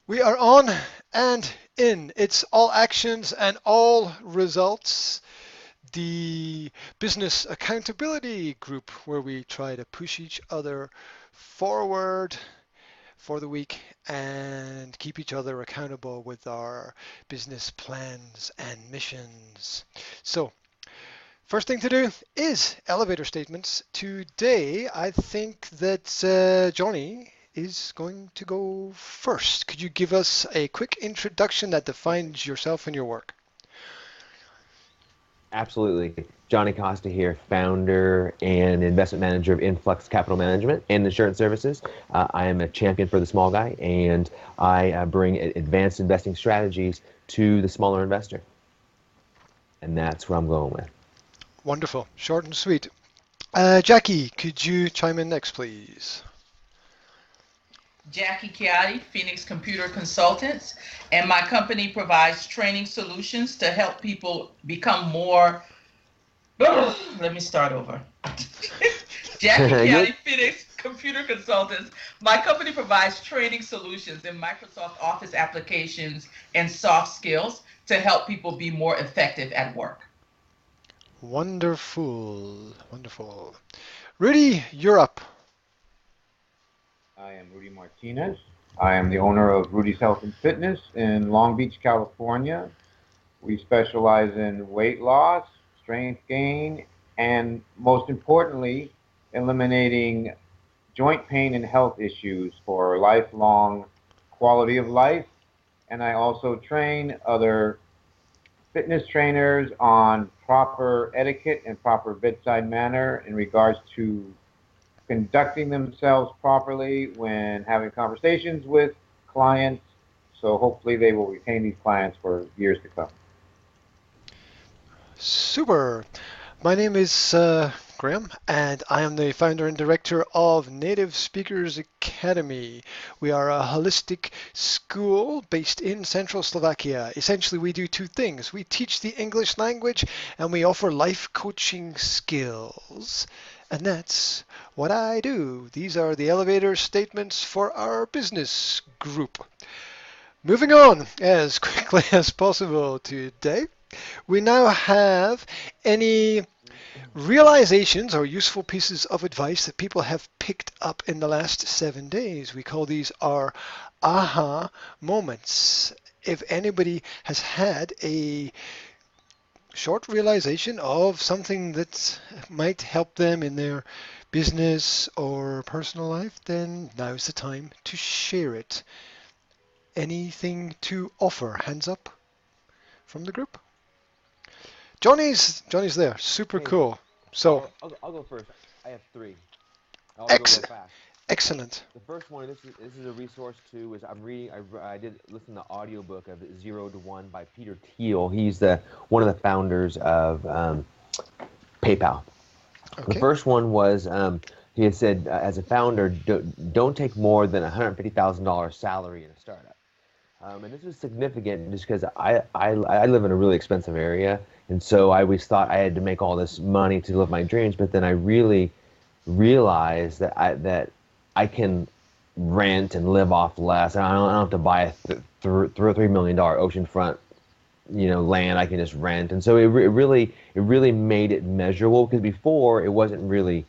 We are on and in. It's all actions and all results. The business accountability group where we try to push each other forward for the week and keep each other accountable with our business plans and missions. So, first thing to do is elevator statements. Today, I think that Johnny is going to go first. Could you give us a quick introduction that defines yourself and your work? Absolutely. Johnny Costa here, founder and investment manager of Influx Capital Management and Insurance Services. I am a champion for the small guy, and I bring advanced investing strategies to the smaller investor. And that's where I'm going with. Wonderful. Short and sweet. Jackie, could you chime in next, please? Jackie Chiatti, Phoenix Computer Consultants, and my company provides training solutions to help people become more. Let me start over. Jackie You're, Chiatti, Phoenix Computer Consultants. My company provides training solutions in Microsoft Office applications and soft skills to help people be more effective at work. Wonderful. Wonderful. Rudy, you're up. I am Rudy Martinez. I am the owner of Rudy's Health and Fitness in Long Beach, California. We specialize in weight loss, strength gain, and most importantly, eliminating joint pain and health issues for lifelong quality of life. And I also train other fitness trainers on proper etiquette and proper bedside manner in regards to conducting themselves properly when having conversations with clients. So hopefully they will retain these clients for years to come. Super. My name is Graham, and I am the founder and director of Native Speakers Academy. We are a holistic school based in central Slovakia. Essentially, we do two things. We teach the English language and we offer life coaching skills. And that's what I do. These are the elevator statements for our business group. Moving on as quickly as possible today, we now have any realizations or useful pieces of advice that people have picked up in the last 7 days. We call these our aha moments. If anybody has had a short realization of something that might help them in their business or personal life, then now's the time to share it. Anything to offer? Hands up from the group. Johnny's there. Super hey, cool. So I'll go first. I have three. I'll go ex- real fast. excellent. The first one, this is a resource too, is I'm reading. I did listen to the audiobook of Zero to One by Peter Thiel. He's the one of the founders of PayPal. The Okay. first one was he had said, as a founder, don't take more than $150,000 salary in a startup. And this was significant just because I live in a really expensive area, and so I always thought I had to make all this money to live my dreams. But then I really realized that I can rent and live off less. I don't have to buy a $3 million oceanfront land. I can just rent, and so it really made it measurable, because before it wasn't really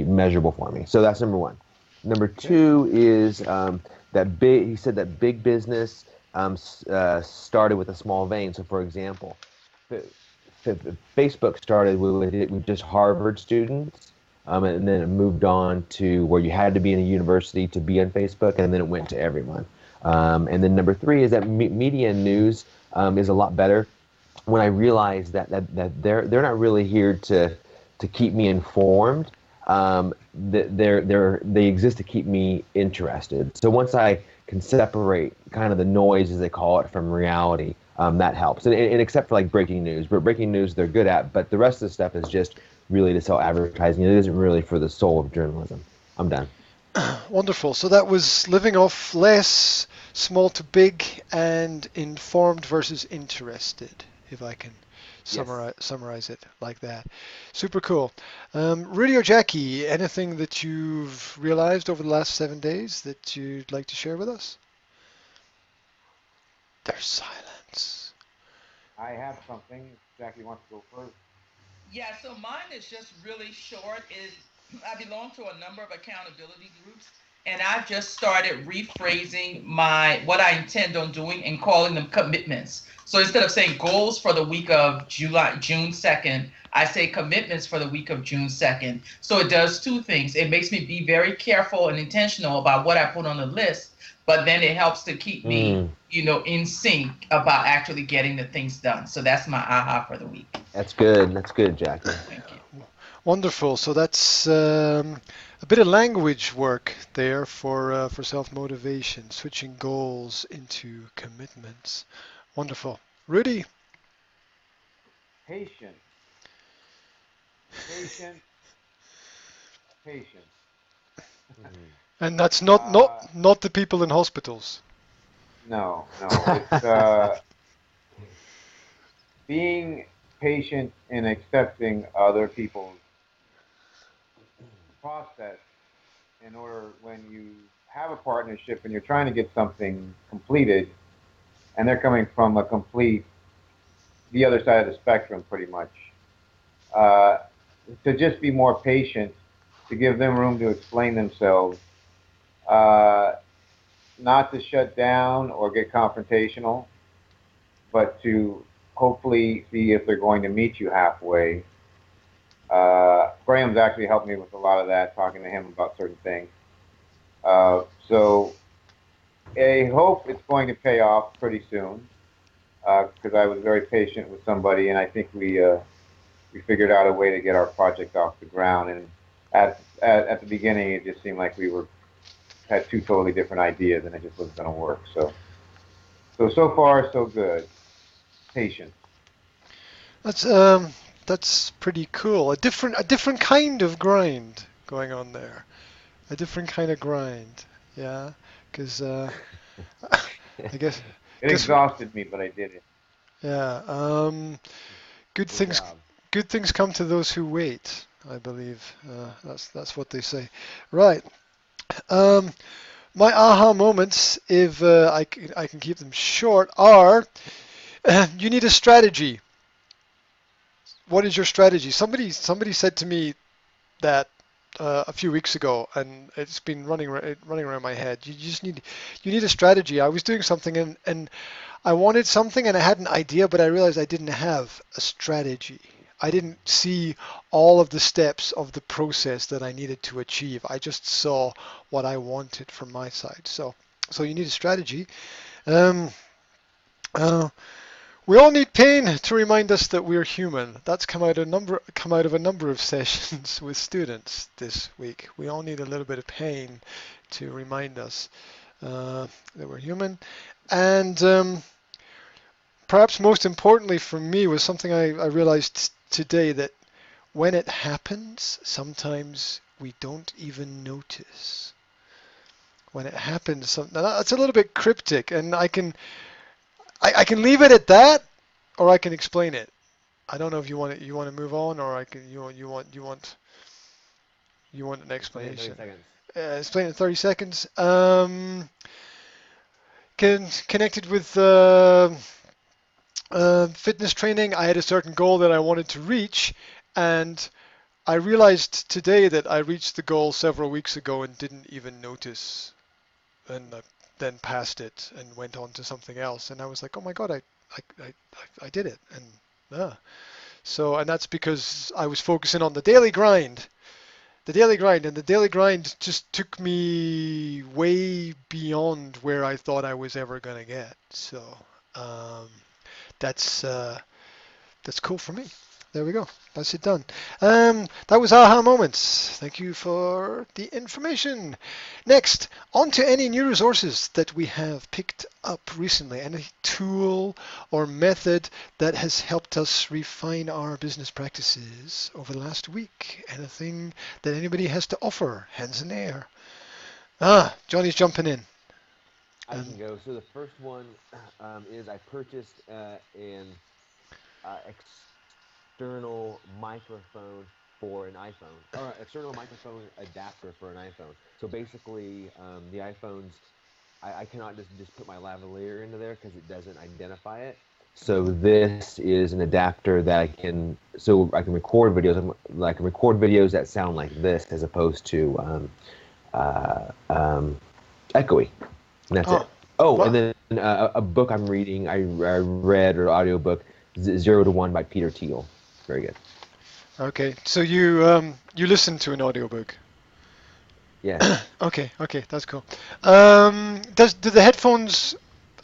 measurable for me. So that's number one. Number Okay. two is that big. He said that big business started with a small vein. So, for example, Facebook started with just Harvard students, and then it moved on to where you had to be in a university to be on Facebook, and then it went to everyone. And then number three is that media and news is a lot better. When I realized that they're not really here to keep me informed. They exist to keep me interested. So once I can separate kind of the noise, as they call it, from reality, that helps. And except for like breaking news, but breaking news they're good at. But the rest of the stuff is just really to sell advertising. It isn't really for the soul of journalism. I'm done. Wonderful. So that was living off less, small to big, and informed versus interested, if I can Yes. summarize it like that. Super cool. Rudy or Jackie, anything that you've realized over the last 7 days that you'd like to share with us? There's silence. I have something. Jackie wants to go first. Yeah, so mine is just really short. Is I belong to a number of accountability groups, and I've just started rephrasing my what I intend on doing and calling them commitments. So instead of saying goals for the week of June 2nd, I say commitments for the week of June 2nd. So it does two things. It makes me be very careful and intentional about what I put on the list, but then it helps to keep me, Mm, in sync about actually getting the things done. So that's my aha for the week. that's good. That's good, Jackie. Thank you. Wonderful. So that's a bit of language work there for self-motivation, switching goals into commitments. Wonderful. Rudy? Patience, patience, patience. Mm. And that's not not Uh, not the people in hospitals. no, no. It's being patient in accepting other people's process in order when you have a partnership and you're trying to get something completed and they're coming from a complete the other side of the spectrum pretty much uh, to just be more patient, to give them room to explain themselves, uh, not to shut down or get confrontational, but to hopefully see if they're going to meet you halfway. Graham's actually helped me with a lot of that, talking to him about certain things. So I hope it's going to pay off pretty soon because I was very patient with somebody, and I think we figured out a way to get our project off the ground. And at the beginning, it just seemed like we were had two totally different ideas, and it just wasn't going to work. So far so good. Patience. That's that's pretty cool. A different kind of grind going on there. A different kind of grind. Yeah, because I It guess exhausted me, but I did it. yeah. Good Good things job. good things come to those who wait. I believe that's what they say. Right. Um, my aha moments, if I can keep them short, are you need a strategy. What is your strategy? Somebody said to me that a few weeks ago, and it's been running around my head. You need a strategy. I was doing something and I wanted something and I had an idea, but I realized I didn't have a strategy. I didn't see all of the steps of the process that I needed to achieve. I just saw what I wanted from my side. So you need a strategy. Um, uh, we all need pain to remind us that we're human. That's come out of a number of sessions with students this week. We all need a little bit of pain to remind us that we're human. And perhaps most importantly for me was something I realized today that when it happens, sometimes we don't even notice. When it happens, now that's a little bit cryptic, and I can leave it at that, or I can explain it. I don't know if you want to move on, or I can you want an Explain it in 30 explanation. seconds. Explain it in 30 seconds. Connected with fitness training, I had a certain goal that I wanted to reach, and I realized today that I reached the goal several weeks ago and didn't even notice, and then passed it and went on to something else. And I was like, oh my God, I did it. And and that's because I was focusing on the daily grind. And the daily grind just took me way beyond where I thought I was ever gonna get. So um, that's that's cool for me. There we go. That's it done. That was aha moments. Thank you for the information. Next, on to any new resources that we have picked up recently. Any tool or method that has helped us refine our business practices over the last week. Anything that anybody has to offer? Hands in the air. Johnny's jumping in. I And can go. So the first one is I purchased an external microphone for an iPhone, or external microphone adapter for an iPhone. So basically, the iPhones, I cannot just put my lavalier into there because it doesn't identify it. So this is an adapter that I can record videos. I can record videos that sound like this as opposed to uh, um, echoey. And that's Oh, it. Oh, and wow. then a book I'm reading, I read or audiobook, 0 to 1 by Peter Thiel. Very good. Okay. So you listen to an audiobook. Yes. Okay, okay, that's cool. Do the headphones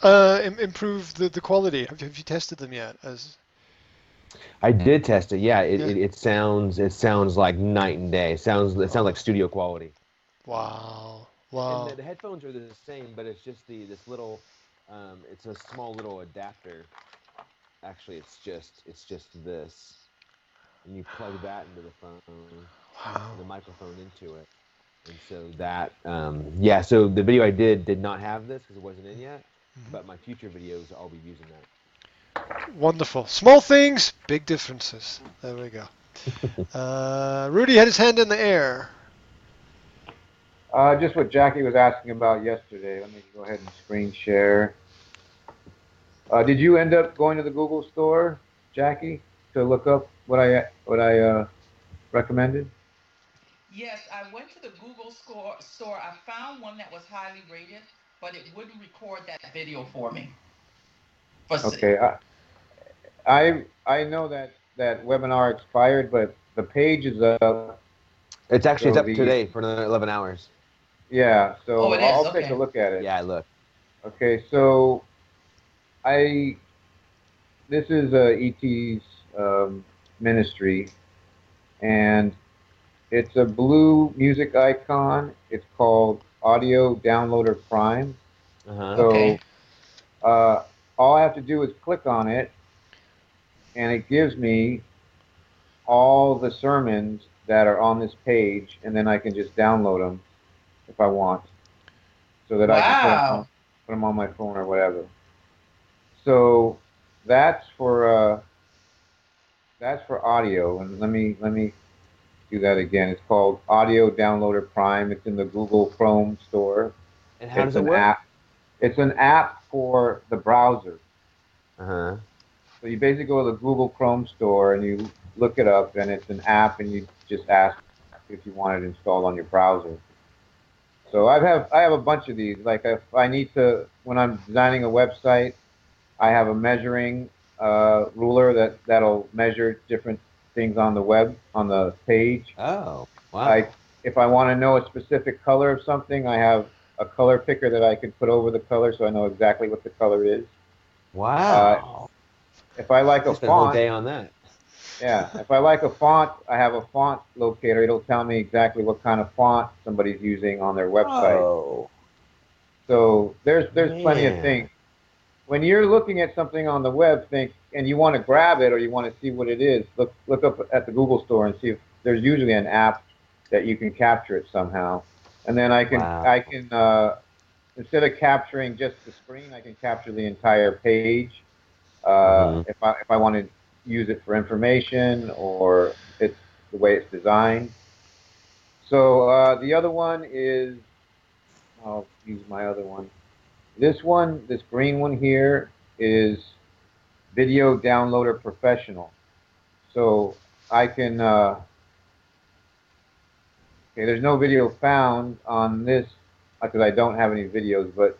improve the quality? Have you tested them yet? As I did test it. Yeah, yeah. it sounds like night and day. It sounds like Oh, studio quality. wow, And wow. the headphones are the same, but it's just this little it's a small little adapter. Actually, it's just this. And you plug that into the phone Wow. and the microphone into it. And so that, yeah, so the video I did not have this because it wasn't in yet, Mhm. but my future videos, I'll be using Wonderful. Small things, big differences. There we go. that. Rudy had his hand in the air. Just what Jackie was asking about yesterday. Let me go ahead and screen share. Did you end up going to the Google store, Jackie, to look up what I recommended? Yes, I went to the store. I found one that was highly rated, but it wouldn't record that video for me. Okay, I know that that webinar expired, but the page is up. It's So up the today for another 11 hours. yeah, Oh, so it I'll is. take a Okay. look at it. Yeah, I look. Okay, so I this is ET's ministry, and it's a blue music icon. It's called Audio Downloader Prime. Uh-huh. Okay. So uh, all I have to do is click on it, and it gives me all the sermons that are on this page, and then I can just download them if I want, so that I can Wow. put them on my phone or whatever. So that's for uh, that's for audio, and let me do that again. It's called Audio Downloader Prime. It's in the Google Chrome store. And how It's does it an work? app. It's an app for the browser. Uh-huh. So you basically go to the Google Chrome store and you look it up, and it's an app, and you just ask if you want it installed on your browser. So I have a bunch of these. Like if I need to, when I'm designing a website, I have a measuring ruler that'll measure different things on the web on the page. Oh, I wow. if I want to know a specific color of something, I have a color picker that I can put over the color so I know exactly what the color is. Uh, Wow. if I like I a spent a whole font, day on that. yeah, if I like a font, I have a font locator. It'll tell me exactly what kind of font somebody's using on their website. Oh, So there's plenty of man. things. When you're looking at something on the web, think and you want to grab it or you want to see what it is, look up at the Google store and see if there's usually an app that you can capture it somehow. And then Wow. I can instead of capturing just the screen, I can capture the entire page. Mm-hmm. If I want to use it for information or it's the way it's designed. So the other one is I'll use my other one. This green one here is Video Downloader Professional. So I can, okay, there's no video found on this because I don't have any videos, but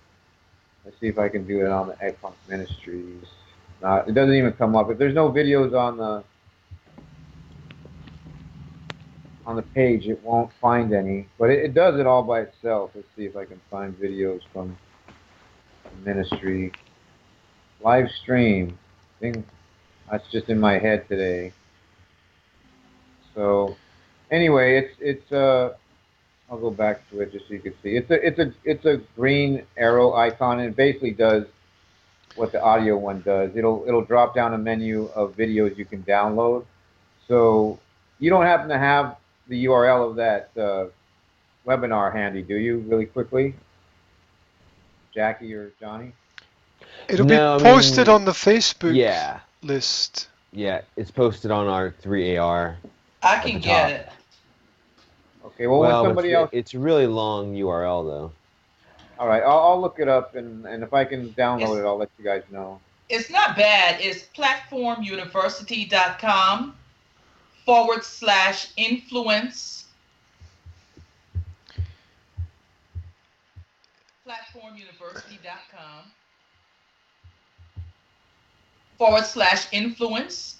let's see if I can do it on the Eggplant Ministries. It doesn't even come up. If there's no videos on the page, it won't find any, but it does it all by itself. Let's see if I can find videos from the ministry. Live stream. Thing that's just in my head today. So anyway, it's I'll go back to it just so you can see. It's a green arrow icon, and it basically does what the audio one does. It'll drop down a menu of videos you can download. So you don't happen to have the URL of that webinar handy, do you? Really quickly, Jackie or Johnny? It'll be No, I posted mean, on the Facebook yeah. list. Yeah, it's posted on our 3AR I at the can get top. it. Okay, well, when Well, but somebody else, it's a really long URL though. all right, I'll look it up, and if I can download It's it, I'll let you guys know. it's not bad. It's platformuniversity.com/influence. Platformuniversity.com/influence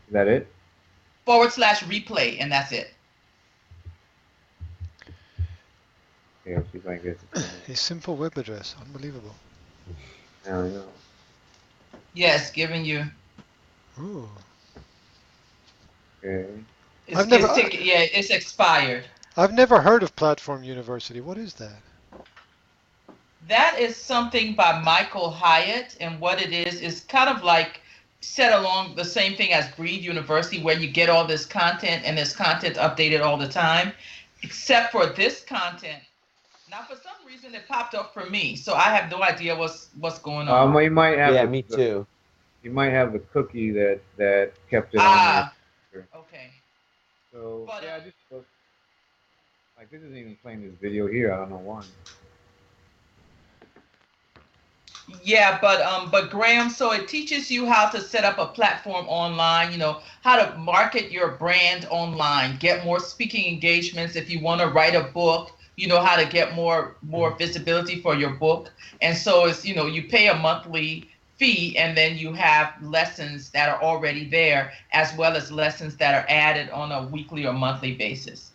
Is that it? /replay, and that's it. Okay, let's see if I can get it. A simple web address. Unbelievable. Now I know. Yes, giving you. Ooh. Okay. I've never Yeah, it's expired. I've never heard of Platform University. What is that? That is something by Michael Hyatt, and what it is kind of like set along the same thing as Breed University, where you get all this content and this content updated all the time, except for this content. Now, for some reason, it popped up for me, so I have no idea what's going on. You might have Yeah, me too. you might have the cookie that kept it on there. Ah, okay. So But yeah, just look. Like this isn't even playing this video here. I don't know why. yeah, but Graham, so it teaches you how to set up a platform online, how to market your brand online, get more speaking engagements if you want to write a book, how to get more visibility for your book. And so it's, you pay a monthly fee and then you have lessons that are already there as well as lessons that are added on a weekly or monthly basis.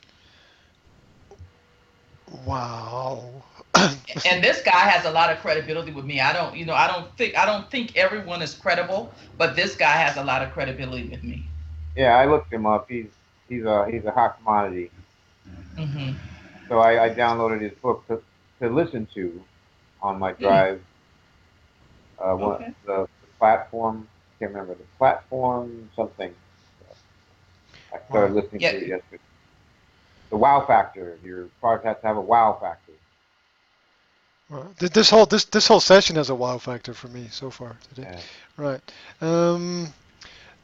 Wow. And this guy has a lot of credibility with me. I don't think everyone is credible, but this guy has a lot of credibility with me. Yeah, I looked him up. He's a hot commodity. Hmm. So I downloaded his book to listen to on my drive. Okay. The platform, can't remember the platform something. I started Wow. listening Yeah. to it yesterday. The wow factor. Your product has to have a wow factor. Well, this whole session has a wow factor for me so far today. Yeah. Right. Um,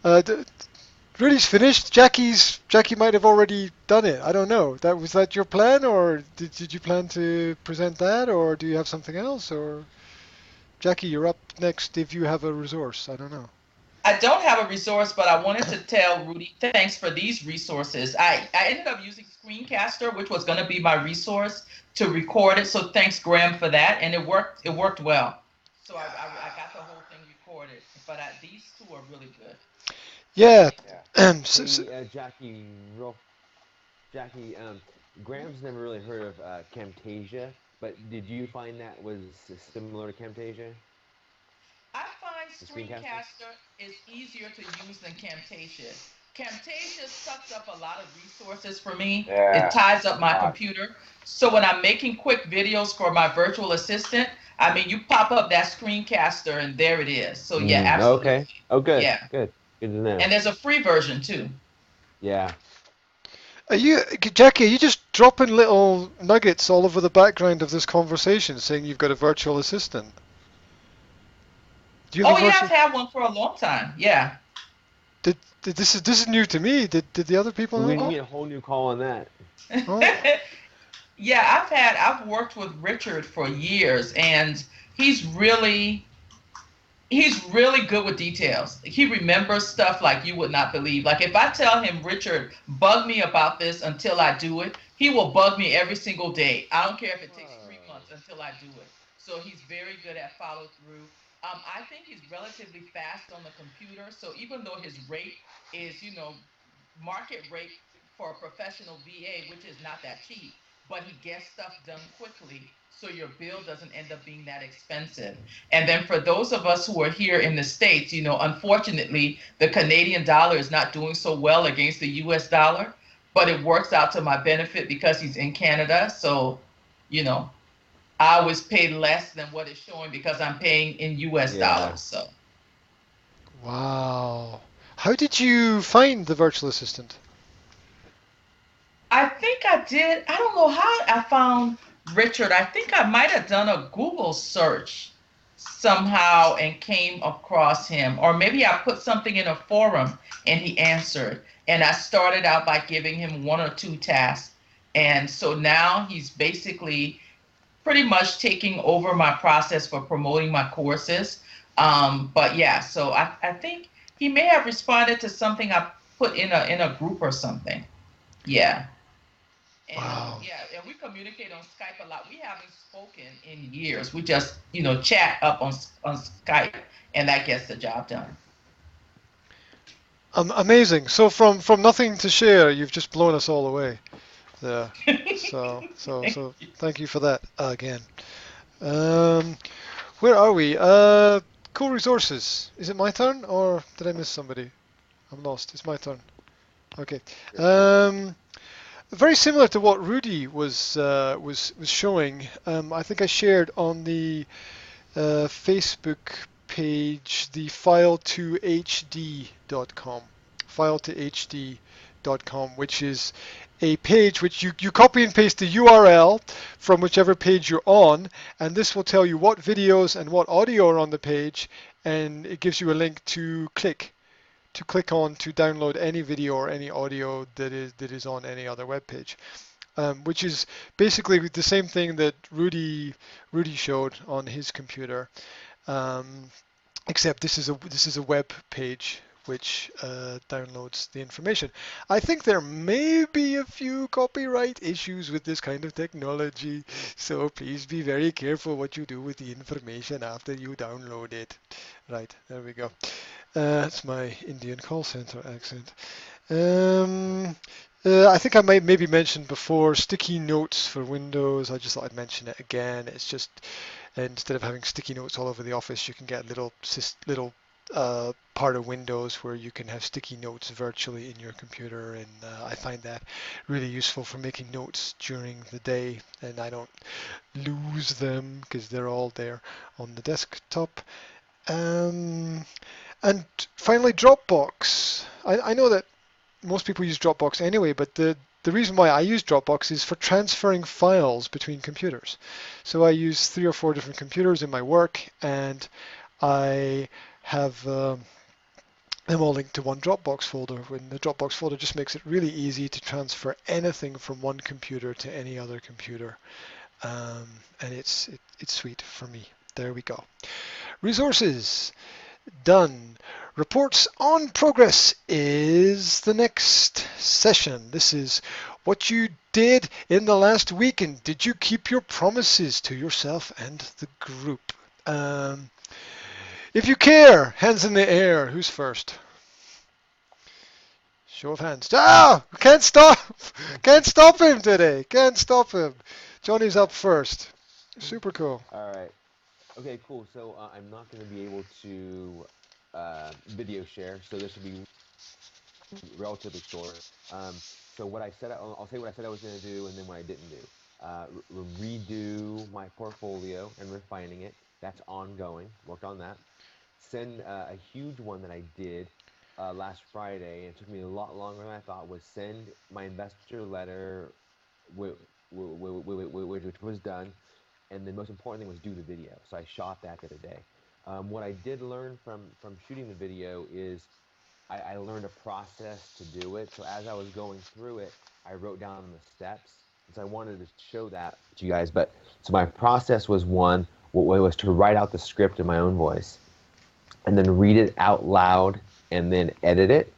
d Rudy's finished. Jackie might have already done it. I don't know. Was that your plan, or did you plan to present that, or do you have something else? Or Jackie, you're up next if you have a resource. I don't know. I don't have a resource, but I wanted to tell Rudy, thanks for these resources. I ended up using Screencaster, which was going to be my resource to record it. So thanks, Graham, for that. And it worked. It worked well. So I got the whole thing recorded. But these two are really good. Yeah. Yeah. Hey, Jackie, Graham's never really heard of Camtasia, but did you find that was similar to Camtasia, I find the screencaster? Screencaster is easier to use than Camtasia. Camtasia sucks up a lot of resources for me. It Yeah. ties up my computer. So when I'm making quick videos for my virtual assistant, I mean, you pop up that Screencaster and there it is. So yeah, absolutely. Okay. Oh, good. Yeah. Good. Good to know. And there's a free version too. Yeah. Jackie, are you just dropping little nuggets all over the background of this conversation, saying you've got a virtual assistant? Do you have Oh a yeah, virtual? I've had one for a long time. Yeah. This is new to me. Did the other people We know? need a whole new call on that. Oh, Yeah, I've worked with Richard for years and he's really he's really good with details. He remembers stuff like you would not believe. Like if I tell him, Richard, bug me about this until I do it, he will bug me every single day. I don't care if it takes 3 months until I do it. So he's very good at follow through. I think he's relatively fast on the computer. So even though his rate is, market rate for a professional VA, which is not that cheap, but he gets stuff done quickly. So your bill doesn't end up being that expensive. And then for those of us who are here in the States, unfortunately, the Canadian dollar is not doing so well against the US dollar, but it works out to my benefit because he's in Canada. So, I always pay less than what it's showing because I'm paying in US Yeah. dollars. So wow. How did you find the virtual assistant? I think I did. I don't know how I found Richard, I think I might have done a Google search somehow and came across him. Or maybe I put something in a forum and he answered. And I started out by giving him one or two tasks. And so now he's basically pretty much taking over my process for promoting my courses. But yeah, so I think he may have responded to something I put in a group or something. Yeah. And Wow. yeah, and we communicate on Skype a lot. We haven't spoken in years. We just, chat up on Skype, and that gets the job done. Amazing. So from nothing to share, you've just blown us all away. Yeah. So thank you for that again. Um, where are we? Cool resources. Is it my turn or did I miss somebody? I'm lost. It's my turn. Okay. Um, very similar to what Rudy was showing. I think I shared on the Facebook page the file2hd.com, file2hd.com, which is a page which you copy and paste the URL from whichever page you're on, and this will tell you what videos and what audio are on the page, and it gives you a link to click on to download any video or any audio that is on any other web page. Which is basically the same thing that Rudy showed on his computer, except this is a web page which downloads the information. I think there may be a few copyright issues with this kind of technology, so please be very careful what you do with the information after you download it. Right, there we go. That's my Indian call center accent. I think I might maybe mentioned before sticky notes for Windows. I just thought I'd mention it again. It's just instead of having sticky notes all over the office, you can get a little part of Windows where you can have sticky notes virtually in your computer, and I find that really useful for making notes during the day, and I don't lose them because they're all there on the desktop. Um, and finally, Dropbox. I know that most people use Dropbox anyway, but the reason why I use Dropbox is for transferring files between computers. So I use 3 or 4 different computers in my work, and I have them all linked to one Dropbox folder. When the Dropbox folder just makes it really easy to transfer anything from one computer to any other computer, and it's sweet for me. There we go. Resources. Done. Reports on progress is the next session. This is what you did in the last week, and did you keep your promises to yourself and the group? If you care, hands in the air. Who's first? Show of hands. Ah! Can't stop! Can't stop him today. Can't stop him. Johnny's up first. Super cool. All right. Okay, cool. So I'm not going to be able to video share, so this will be relatively short. So what I said, I'll say what I said I was going to do, and then what I didn't do. Redo my portfolio and refining it. That's ongoing. Worked on that. Send a huge one that I did last Friday. It took me a lot longer than I thought. Was send my investor letter, which was done, and the most important thing was do the video. So I shot that the other day. What I did learn from shooting the video is I learned a process to do it. So as I was going through it, I wrote down the steps. So I wanted to show that to you guys. But so my process was was to write out the script in my own voice, and then read it out loud, and then edit it,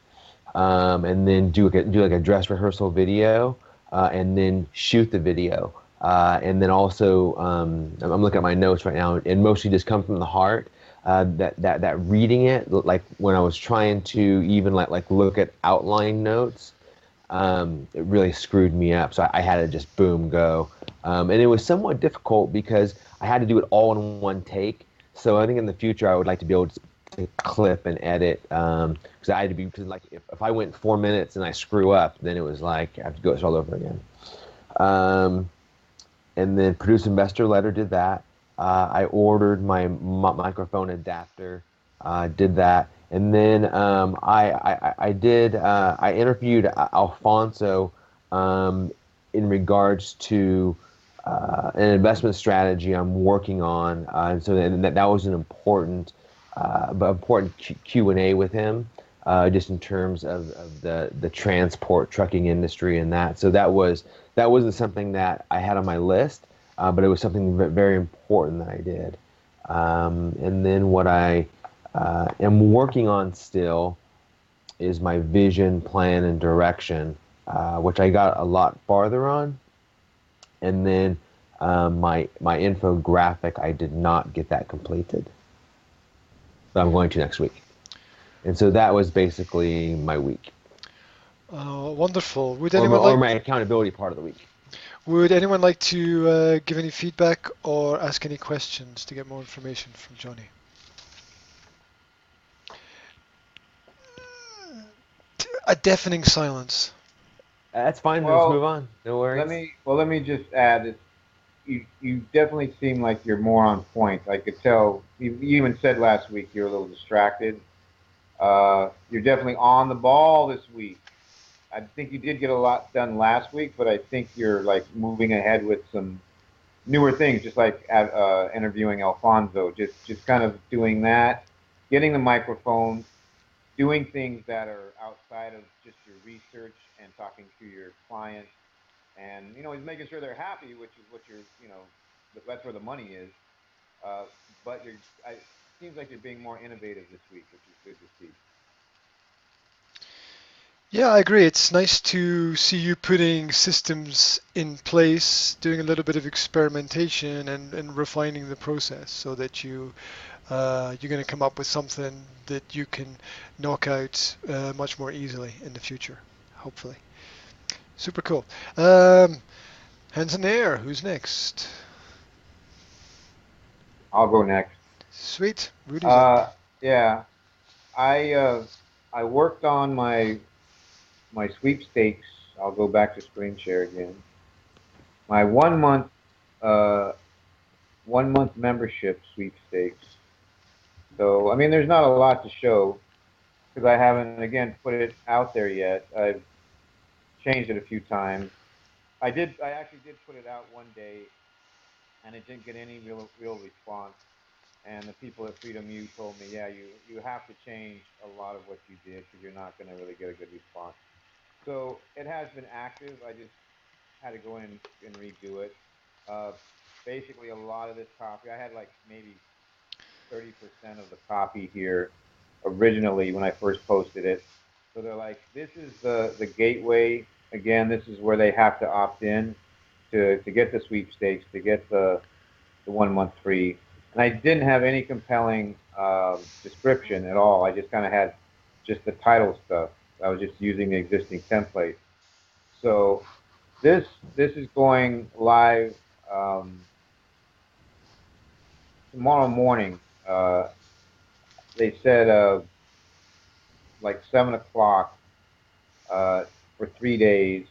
and then do like a dress rehearsal video, and then shoot the video. And then also, I'm looking at my notes right now, and mostly just come from the heart. That reading it, like when I was trying to even like look at outline notes, it really screwed me up. So I had to just boom go, and it was somewhat difficult because I had to do it all in one take. So I think in the future I would like to be able to clip and edit, because I had to be, because like if I went 4 minutes and I screw up, then it was like I have to go all over again. And then produce investor letter, did that. I ordered my microphone adapter, did that. And then I interviewed Alfonso in regards to an investment strategy I'm working on, and so that was an important, but important Q&A with him, just in terms of the transport trucking industry and that. So that wasn't something that I had on my list, but it was something very important that I did. And then what I am working on still is my vision, plan, and direction, which I got a lot farther on. And then my infographic, I did not get that completed, but I'm going to next week. And so that was basically my week, Wonderful. or my accountability part of the week. Would anyone like to give any feedback or ask any questions to get more information from Johnny? A deafening silence. That's fine. Let's move Well, on. No worries. let me just add this. You definitely seem like you're more on point. I could tell. You even said last week you're a little distracted. You're definitely on the ball this week. I think you did get a lot done last week, but I think you're like moving ahead with some newer things, just like interviewing Alfonso. Just kind of doing that, getting the microphone, doing things that are outside of just your research and talking to your clients, and he's making sure they're happy, which is what that's where the money is. Uh, but it seems like you're being more innovative this week, which is good to see. Yeah, I agree. It's nice to see you putting systems in place, doing a little bit of experimentation and refining the process so that you're going to come up with something that you can knock out much more easily in the future, hopefully. Super cool. Hands in the air. Who's next? I'll go next. Sweet. Rudy's up. Yeah, I worked on my sweepstakes. I'll go back to screen share again. My 1 month uh 1 month membership sweepstakes. So I mean, there's not a lot to show because I haven't again put it out there yet. I've changed it a few times. I actually did put it out one day, and it didn't get any real response. And the people at Freedom U told me, yeah, you have to change a lot of what you did because you're not going to really get a good response. So it has been active. I just had to go in and redo it. Uh, Basically, a lot of this copy, I had like maybe 30% of the copy here originally when I first posted it. So they're like, this is the gateway. Again, this is where they have to opt in to get the sweepstakes, to get the 1 month free. And I didn't have any compelling description at all. I just kind of had just the title stuff. I was just using the existing template. So this is going live um, tomorrow morning. They said like 7 o'clock for 3 days,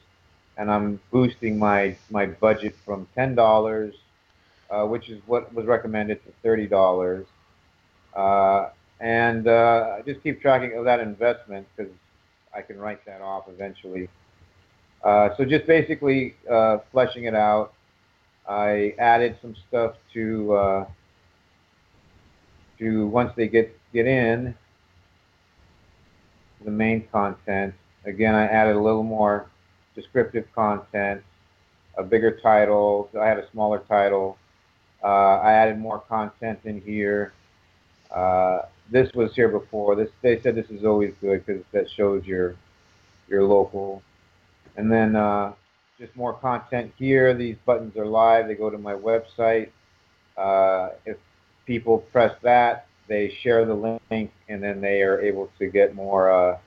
and I'm boosting my budget from $10, which is what was recommended, to $30. Uh, and I just keep tracking of that investment because I can write that off eventually. So just basically fleshing it out. I added some stuff to once they get in the main content. Again, I added a little more descriptive content, a bigger title. I had a smaller title. I added more content in here. This was here before. They said this is always good because that shows your local. And then just more content here. These buttons are live. They go to my website. If people press that, they share the link, and then they are able to get more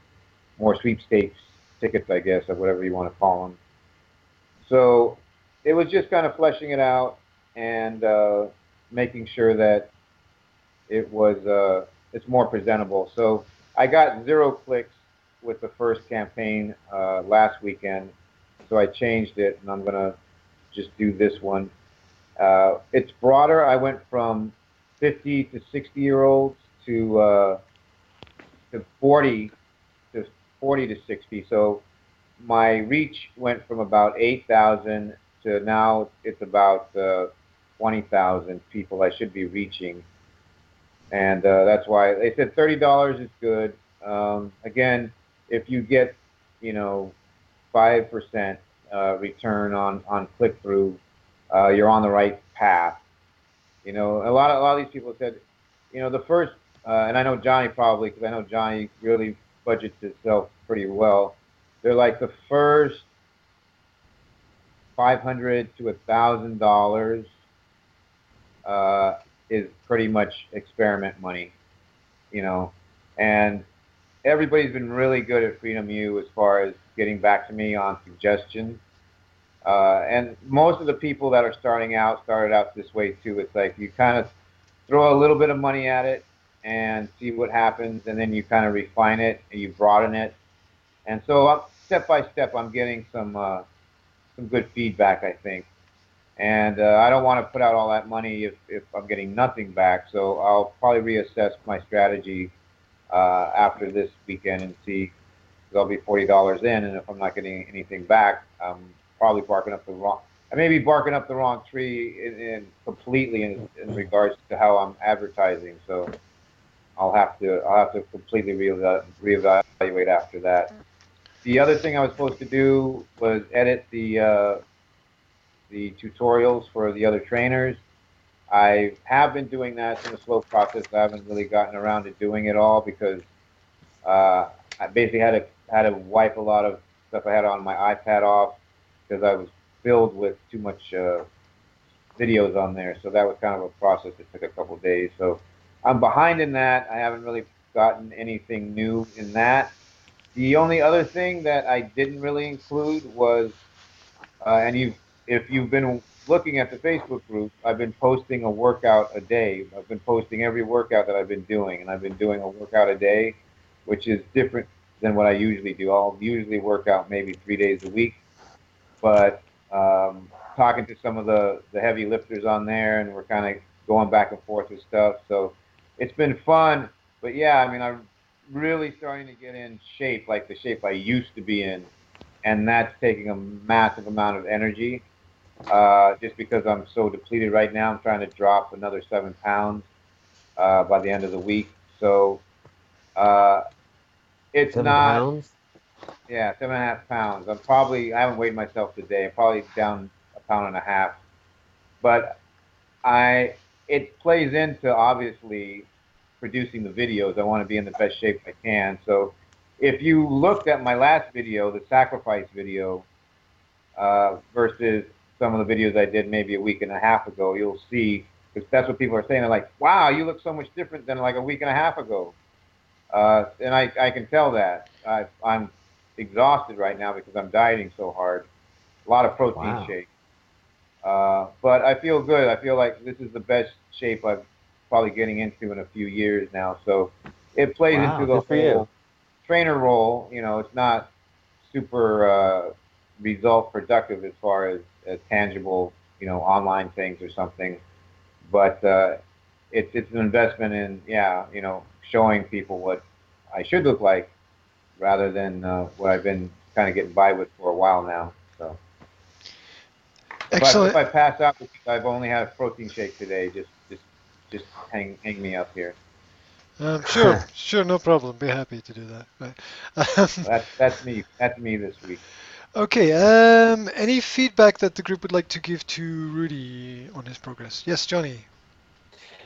sweepstakes tickets, I guess, or whatever you want to call them. So it was just kind of fleshing it out and making sure that it's more presentable. So I got 0 clicks with the first campaign last weekend, so I changed it, and I'm gonna just do this one. It's broader. I went from 50 to 60-year-olds to 40 to 60. So my reach went from about 8,000 to now it's about 20,000 people I should be reaching, and that's why they said $30 is good. Again, if you get, you know, 5% return on click through, you're on the right path. You know, a lot of these people said, you know, the first, and I know Johnny probably, because I know Johnny really budgets himself pretty well. They're like the first 500 to $1,000 uh, is pretty much experiment money, you know, and everybody's been really good at Freedom U as far as getting back to me on suggestions. And most of the people that are starting out started out this way too. It's like you kind of throw a little bit of money at it and see what happens, and then you kind of refine it and you broaden it. And so step by step, I'm getting some good feedback, I think. And I don't want to put out all that money if I'm getting nothing back. So I'll probably reassess my strategy after this weekend and see. Because I'll be $40 in, and if I'm not getting anything back, I'm probably barking up the wrong. I may be barking up the wrong tree in completely in regards to how I'm advertising. So I'll have to completely reevaluate after that. The other thing I was supposed to do was edit the tutorials for the other trainers. I have been doing that. It's been a slow process. I haven't really gotten around to doing it all because I basically had to wipe a lot of stuff I had on my iPad off because I was filled with too much videos on there. So that was kind of a process that took a couple of days. So I'm behind in that. I haven't really gotten anything new in that. The only other thing that I didn't really include was, and if you've been looking at the Facebook group, I've been posting a workout a day. I've been posting every workout that I've been doing, and I've been doing a workout a day, which is different than what I usually do. I'll usually work out maybe 3 days a week, but talking to some of the heavy lifters on there, and we're kind of going back and forth with stuff. So it's been fun. But yeah, I mean, I'm really starting to get in shape, like the shape I used to be in, and that's taking a massive amount of energy. Just because I'm so depleted right now, I'm trying to drop another 7 pounds by the end of the week. So uh, it's Seven not, pounds? yeah, 7.5 pounds. I haven't weighed myself today. I'm probably down a pound and a half. But I, it plays into obviously producing the videos. I want to be in the best shape I can. So if you looked at my last video, the sacrifice video, versus some of the videos I did maybe a week and a half ago, you'll see, because that's what people are saying. They're like, wow, you look so much different than like a week and a half ago. And I can tell that. I'm exhausted right now because I'm dieting so hard. A lot of protein Wow. shakes. But I feel good. I feel like this is the best shape I've probably getting into in a few years now. So it plays into Wow. the Good for you. whole trainer role. You know, it's not super result productive as far as tangible, you know, online things or something. But it's an investment in, yeah, you know, showing people what I should look like rather than what I've been kind of getting by with for a while now. So if Excellent. I pass out because I've only had a protein shake today, just hang me up here. Sure, no problem. Be happy to do that. Right. That's me this week. Okay. Any feedback that the group would like to give to Rudy on his progress? Yes, Johnny.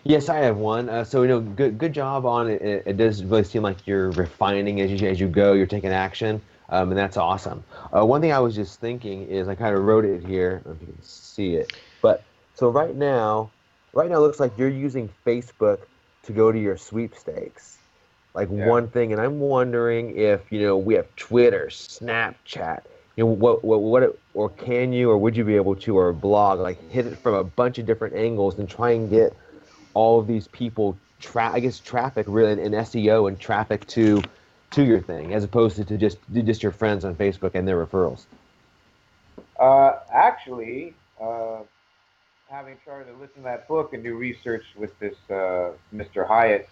Yes, I have one. So good job on it. It does really seem like you're refining as you go. You're taking action, and that's awesome. One thing I was just thinking is I kind of wrote it here. I don't know if you can see it, but so right now it looks like you're using Facebook to go to your sweepstakes, like Yeah. one thing. And I'm wondering if we have Twitter, Snapchat. Or can you, or would you be able to, or a blog, like hit it from a bunch of different angles and try and get all of these people I guess traffic really in SEO and traffic to your thing as opposed to just your friends on Facebook and their referrals. Actually, having started to listen to that book and do research with this Mr. Hyatt,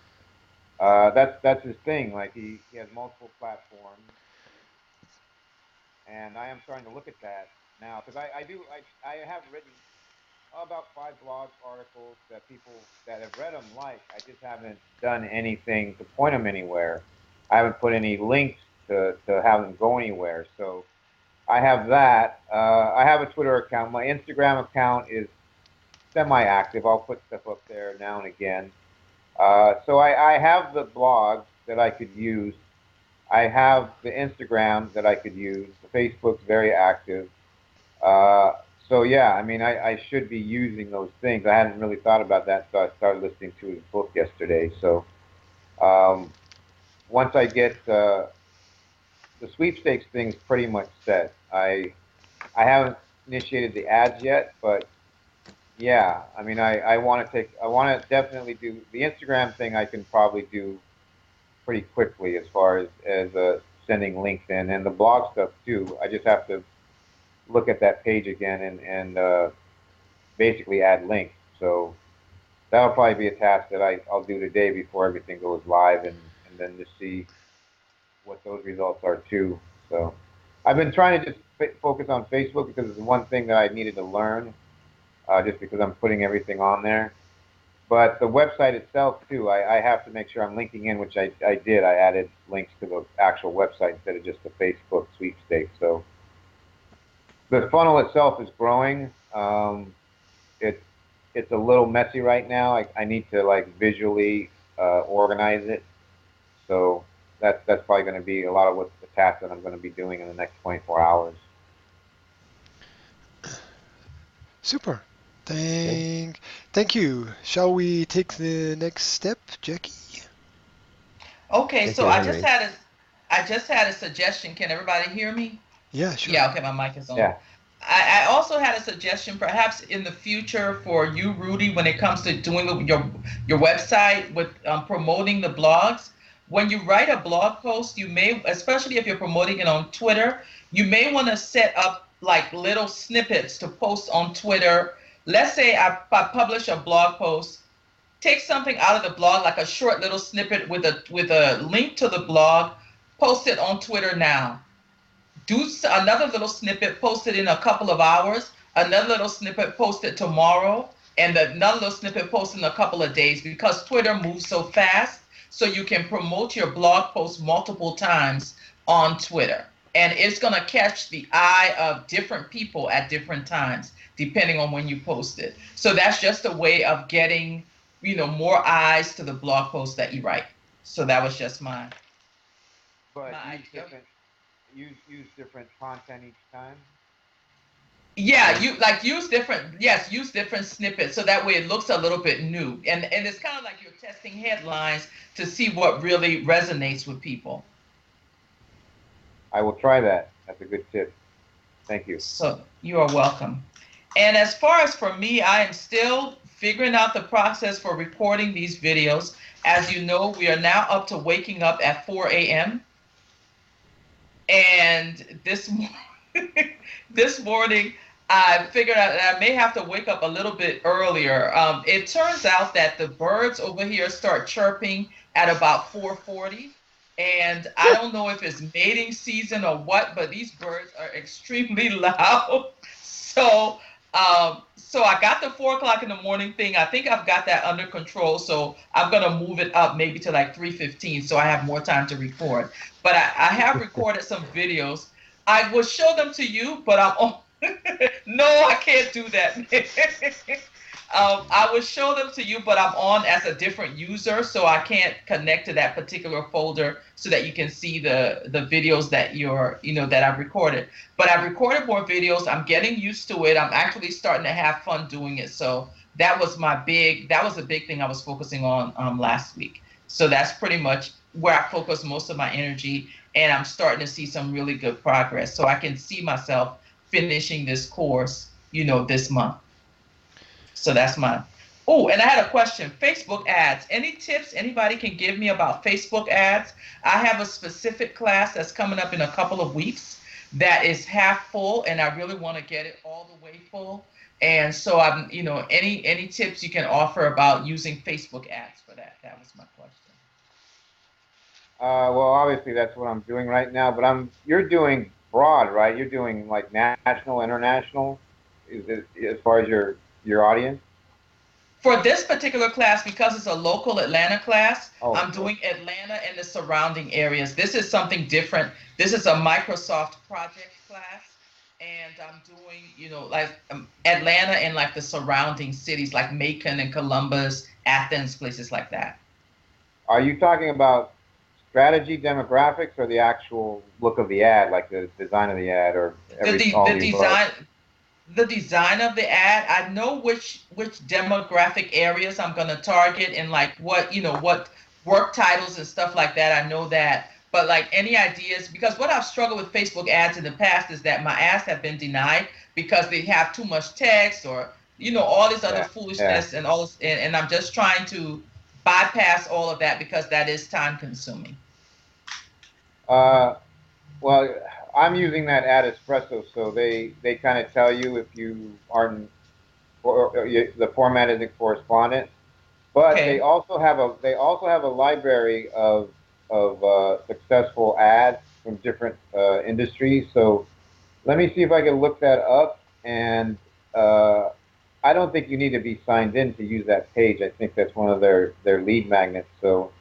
that's his thing. Like he has multiple platforms, and I am starting to look at that. now because I have written about 5 blog articles that people that have read them like. I just haven't done anything to point them anywhere. I haven't put any links to have them go anywhere. So I have that. I have a Twitter account. My Instagram account is semi-active. I'll put stuff up there now and again. So I have the blog that I could use. I have the Instagram that I could use. The Facebook's very active. Uh, so yeah, I mean, I should be using those things. I hadn't really thought about that, so I started listening to his book yesterday. So um, once I get the sweepstakes thing's pretty much set. I haven't initiated the ads yet, but yeah, I mean, I want to definitely do the Instagram thing. I can probably do pretty quickly as far as sending links in, and the blog stuff too. I just have to look at that page again and basically add links. So that'll probably be a task that I'll do today before everything goes live, and then just see what those results are too. So I've been trying to just focus on Facebook because it's the one thing that I needed to learn, just because I'm putting everything on there. But the website itself too, I have to make sure I'm linking in, which I did. I added links to the actual website instead of just the Facebook sweepstakes. So the funnel itself is growing. It's it's a little messy right now. I need to like visually organize it. So that's probably going to be a lot of what the task that I'm going to be doing in the next 24 hours. Super. Okay. Thank you. Shall we take the next step, Jackie? Okay, Thank so you, Henry. I just had a suggestion. Can everybody hear me? Yeah, sure. Yeah, okay, my mic is on. Yeah. I also had a suggestion, perhaps in the future for you, Rudy, when it comes to doing your website with promoting the blogs. When you write a blog post, you may, especially if you're promoting it on Twitter, you may want to set up like little snippets to post on Twitter. Let's say I publish a blog post, take something out of the blog, like a short little snippet with a link to the blog, post it on Twitter now. Do another little snippet, post it in a couple of hours, another little snippet, post it tomorrow, and another little snippet, post in a couple of days, because Twitter moves so fast. So you can promote your blog post multiple times on Twitter. And it's going to catch the eye of different people at different times, depending on when you post it. So that's just a way of getting, more eyes to the blog post that you write. So that was just my But idea. use different content each time. Yeah, you like use different snippets so that way it looks a little bit new. And it's kind of like you're testing headlines to see what really resonates with people. I will try that. That's a good tip. Thank you. So you are welcome. And as far as for me, I am still figuring out the process for recording these videos. As you know, we are now up to waking up at 4 a.m. And this morning, I figured out that I may have to wake up a little bit earlier. It turns out that the birds over here start chirping at about 4:40, and I don't know if it's mating season or what, but these birds are extremely loud. So I got the 4 o'clock in the morning thing. I think I've got that under control. So I'm gonna move it up maybe to like 3:15, so I have more time to record. But I have recorded some videos. I will show them to you, but I'm on. No, I can't do that. I will show them to you, but I'm on as a different user, so I can't connect to that particular folder so that you can see the videos that that I've recorded. But I've recorded more videos. I'm getting used to it. I'm actually starting to have fun doing it. So that was a big thing I was focusing on last week. So that's pretty much where I focus most of my energy, and I'm starting to see some really good progress. So I can see myself finishing this course, this month. So that's mine. Oh, and I had a question. Facebook ads. Any tips anybody can give me about Facebook ads? I have a specific class that's coming up in a couple of weeks that is half full, and I really want to get it all the way full. And so any tips you can offer about using Facebook ads for that? That was my question. Well, obviously that's what I'm doing right now. But you're doing broad, right? You're doing like national, international, is it, as far as your audience? For this particular class, because it's a local Atlanta class, Oh, I'm doing Atlanta and the surrounding areas. This is something different. This is a Microsoft project class, and I'm doing, like Atlanta and like the surrounding cities, like Macon and Columbus, Athens, places like that. are you talking about strategy, demographics, or the actual look of the ad, like the design of the ad, or The all the the above? design of the ad, I know which demographic areas I'm going to target, and like what work titles and stuff like that. I know that. But like any ideas, because what I've struggled with Facebook ads in the past is that my ads have been denied because they have too much text, or all this other Yeah, yeah. foolishness and all this, and I'm just trying to bypass all of that because that is time consuming. Uh, well, I'm using that ad espresso, so they kind of tell you if you aren't, the format isn't correspondent. But Okay. they also have a library of successful ads from different industries. So let me see if I can look that up. And uh, I don't think you need to be signed in to use that page. I think that's one of their lead magnets. So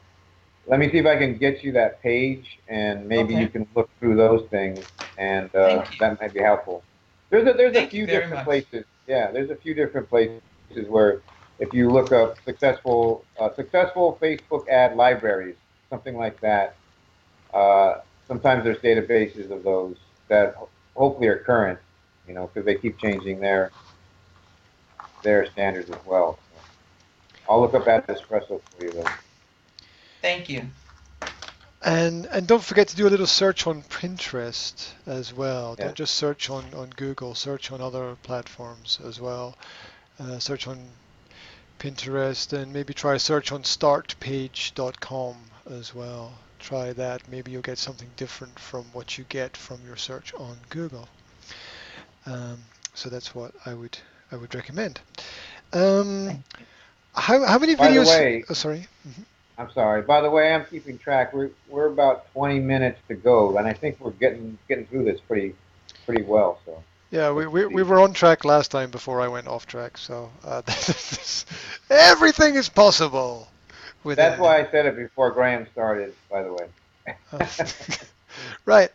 let me see if I can get you that page, and maybe you Okay. can look through those things, and Thank you. that might be helpful. There's a Thank you few very different much. places. Yeah, there's a few different places where if you look up successful Facebook ad libraries, something like that. Uh, Sometimes there's databases of those that hopefully are current, because they keep changing their standards as well. So I'll look up ad espresso for you though. Thank you. And don't forget to do a little search on Pinterest as well. Yeah. Don't just search on Google, search on other platforms as well. Search on Pinterest and maybe try a search on startpage.com as well. Try that. Maybe you'll get something different from what you get from your search on Google. Um, so that's what I would recommend. Um, Thank you. how many By the videos? way, Oh, sorry. I'm sorry. By the way, I'm keeping track. We're about 20 minutes to go, and I think we're getting through this pretty well. So Yeah, we, let's we, we see. were on track last time before I went off track, so everything is possible That's within. why I said it before Graham started. By the way. Uh, right.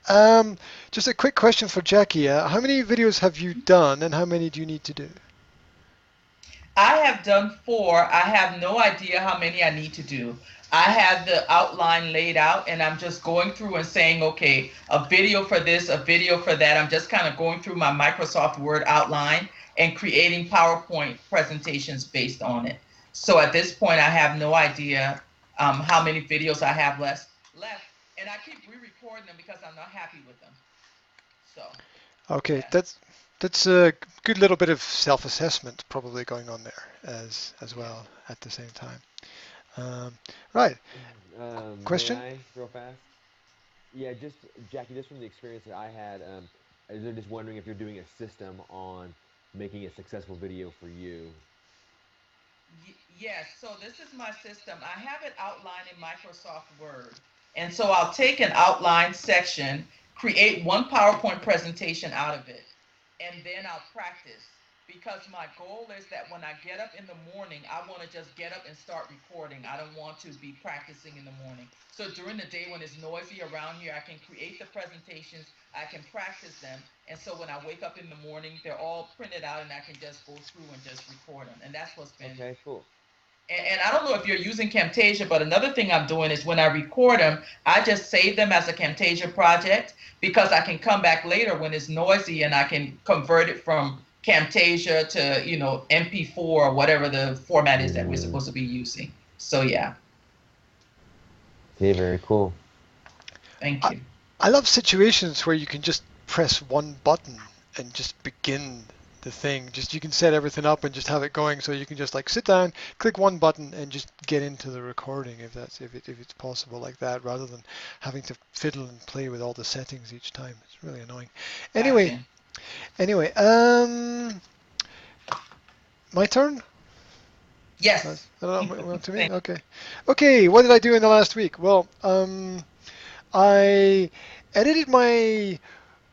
Just a quick question for Jackie. How many videos have you done, and how many do you need to do? I have done 4. I have no idea how many I need to do. I have the outline laid out, and I'm just going through and saying, okay, a video for this, a video for that. I'm just kind of going through my Microsoft Word outline and creating PowerPoint presentations based on it. So at this point, I have no idea how many videos I have left, and I keep re-recording them because I'm not happy with them. So Okay, yeah, that's a good little bit of self-assessment probably going on there as yeah. well at the same time. Um, right. May Question? I, real fast? Yeah, just Jackie, just from the experience that I had, I was just wondering if you're doing a system on making a successful video for you. Yes, so this is my system. I have it outlined in Microsoft Word. And so I'll take an outline section, create one PowerPoint presentation out of it, and then I'll practice. Because my goal is that when I get up in the morning, I want to just get up and start recording. I don't want to be practicing in the morning. So during the day when it's noisy around here, I can create the presentations, I can practice them. And so when I wake up in the morning, they're all printed out and I can just go through and just record them. And that's what's been, Okay, cool. and I don't know if you're using Camtasia, but another thing I'm doing is when I record them, I just save them as a Camtasia project because I can come back later when it's noisy and I can convert it from Camtasia to, MP4 or whatever the format is that we're Mm, supposed to be using. So yeah, okay, very cool. thank I, you. I love situations where you can just press one button and just begin the thing. Just you can set everything up and just have it going, so you can just like sit down, click one button, and just get into the recording if it's possible like that, rather than having to fiddle and play with all the settings each time. It's really annoying. Anyway, Gotcha. anyway, my turn. Yes. I don't know. To me. Thank Okay. Okay. What did I do in the last week? Well, I edited my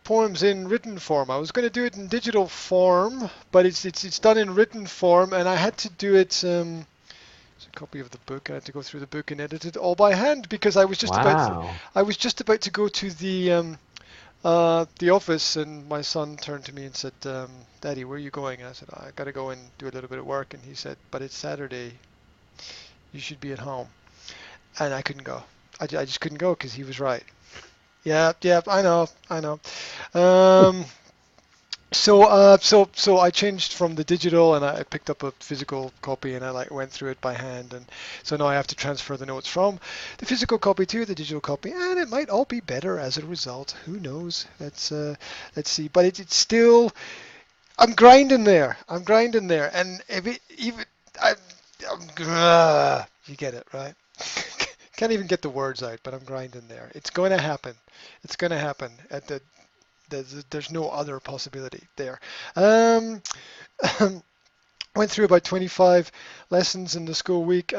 poems in written form. I was going to do it in digital form, but it's done in written form, and I had to do it. It's a copy of the book. I had to go through the book and edit it all by hand because Wow. I was just about to go to the office, and my son turned to me and said, "Daddy, where are you going?" And I said, "I got to go and do a little bit of work." And he said, "But it's Saturday. You should be at home." And I couldn't go. I just couldn't go because he was right. Yeah, yeah, I know. Um, so I changed from the digital, and I picked up a physical copy, and I like went through it by hand, and so now I have to transfer the notes from the physical copy to the digital copy, and it might all be better as a result. Who knows? Let's see. But it's still, I'm grinding there. I'm grinding there, and if it even I, you get it right. Can't even get the words out, but I'm grinding there. It's going to happen. It's going to happen. There's no other possibility there. Um, Went through about 25 lessons in the school week.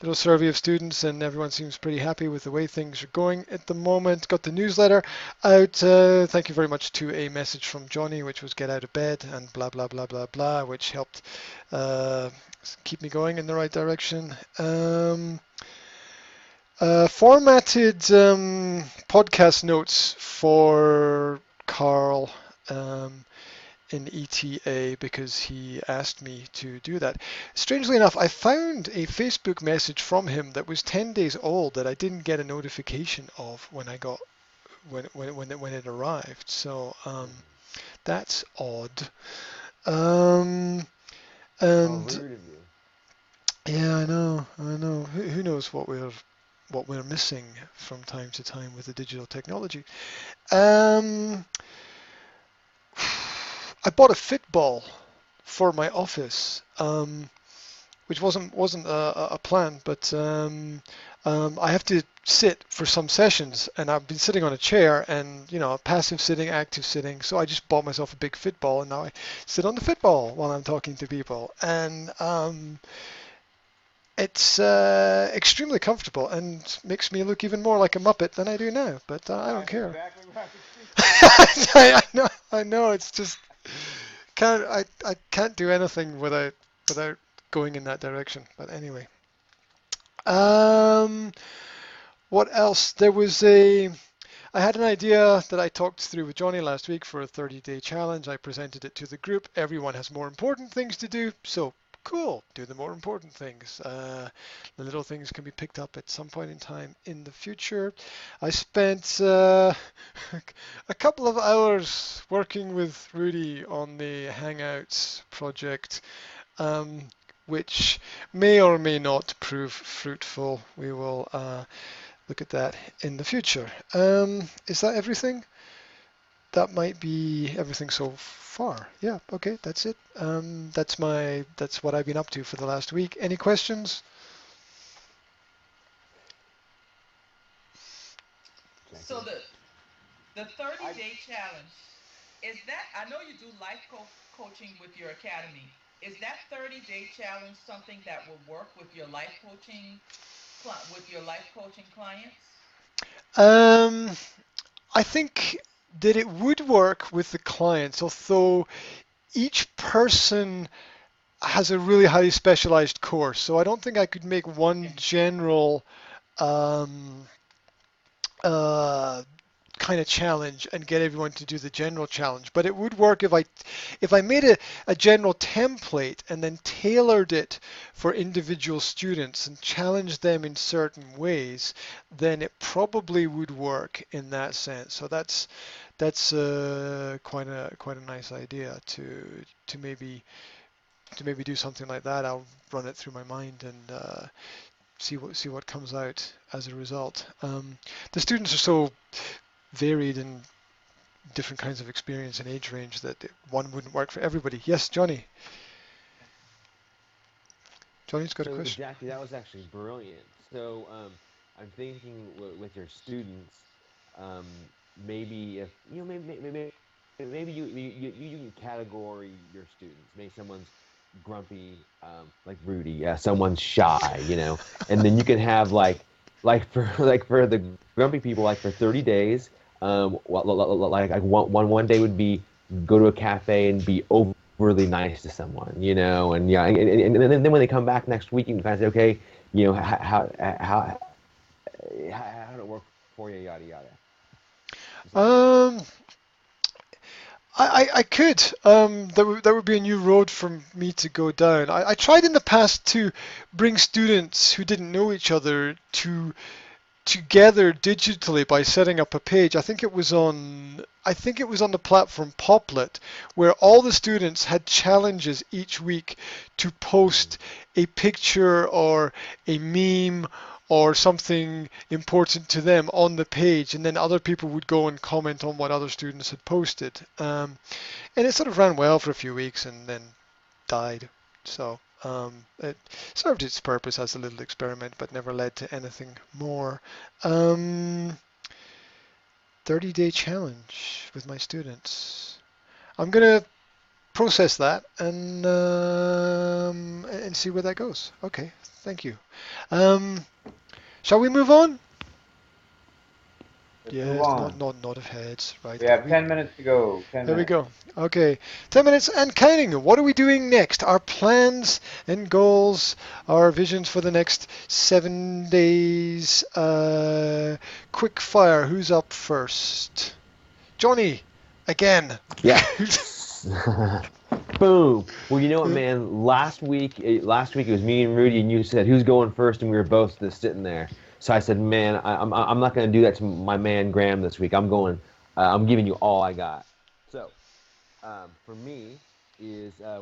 Little survey of students, and everyone seems pretty happy with the way things are going at the moment. Got the newsletter out. Thank you very much to a message from Johnny, which was get out of bed and blah blah blah blah blah, which helped uh, keep me going in the right direction. Formatted podcast notes for Carl in ETA because he asked me to do that. Strangely enough, I found a Facebook message from him that was 10 days old that I didn't get a notification of when I got when it arrived. So that's odd. Um, How and rude of you. yeah, I know, I know. Who knows what we're missing from time to time with the digital technology. Um, I bought a Fitball for my office, which wasn't a plan, but I have to sit for some sessions, and I've been sitting on a chair, and passive sitting, active sitting. So I just bought myself a big Fitball, and now I sit on the Fitball while I'm talking to people, and it's extremely comfortable and makes me look even more like a Muppet than I do now, but I don't That's care. exactly what I was thinking. I know. It's just I can't do anything without going in that direction. But anyway, um, what else? I had an idea that I talked through with Johnny last week for a 30-day challenge. I presented it to the group. Everyone has more important things to do, so cool, do the more important things. The little things can be picked up at some point in time in the future. I spent a couple of hours working with Rudy on the Hangouts project, um, which may or may not prove fruitful. We will look at that in the future. Is that everything? That might be everything so far. Yeah, okay, that's it. That's what I've been up to for the last week. Any questions? So Jackie. the 30-day challenge, is that, I know you do life coaching with your academy. Is that 30-day challenge something that will work with your life coaching clients? Um, I think that it would work with the clients, although each person has a really highly specialized course. So I don't think I could make one Okay. general um, uh, kind of challenge and get everyone to do the general challenge. But it would work if I made a general template and then tailored it for individual students and challenged them in certain ways, then it probably would work in that sense. So that's quite a nice idea to maybe do something like that. I'll run it through my mind and see what comes out as a result. The students are so varied and different kinds of experience and age range that one wouldn't work for everybody. Yes, Johnny. Johnny's got a So, question. Jackie, that was actually brilliant. So, I'm thinking with your students, maybe if maybe you can category your students. Maybe someone's grumpy, like Rudy. Yeah, someone's shy, and then you can have like for like for the grumpy people, like for 30 days. Like one day would be go to a cafe and be overly nice to someone, and yeah, and then when they come back next week, you can kind of say, okay, how did it work for you, yada yada. Does that work? Um, I could. That would be a new road for me to go down. I tried in the past to bring students who didn't know each other together digitally by setting up a page. I think it was on the platform Poplet, where all the students had challenges each week to Mm. post a picture or a meme or something important to them on the page, and then other people would go and comment on what other students had posted. And it sort of ran well for a few weeks and then died. So it served its purpose as a little experiment, but never led to anything more. Um, 30-day challenge with my students. I'm gonna process that and see where that goes. Okay, thank you. Um, shall we move on? Let's move Yes, on. not of heads. Right, We there have we 10 minutes to go. 10 There we minutes. go. Okay, 10 minutes and counting. What are we doing next? Our plans and goals, our visions for the next 7 days. Quick fire. Who's up first? Johnny, again. Yeah. Boom. Well, you know what, man? Last week it was me and Rudy, and you said who's going first, and we were both just sitting there. So I said, man, I'm not going to do that to my man Graham this week. I'm going. I'm giving you all I got. So for me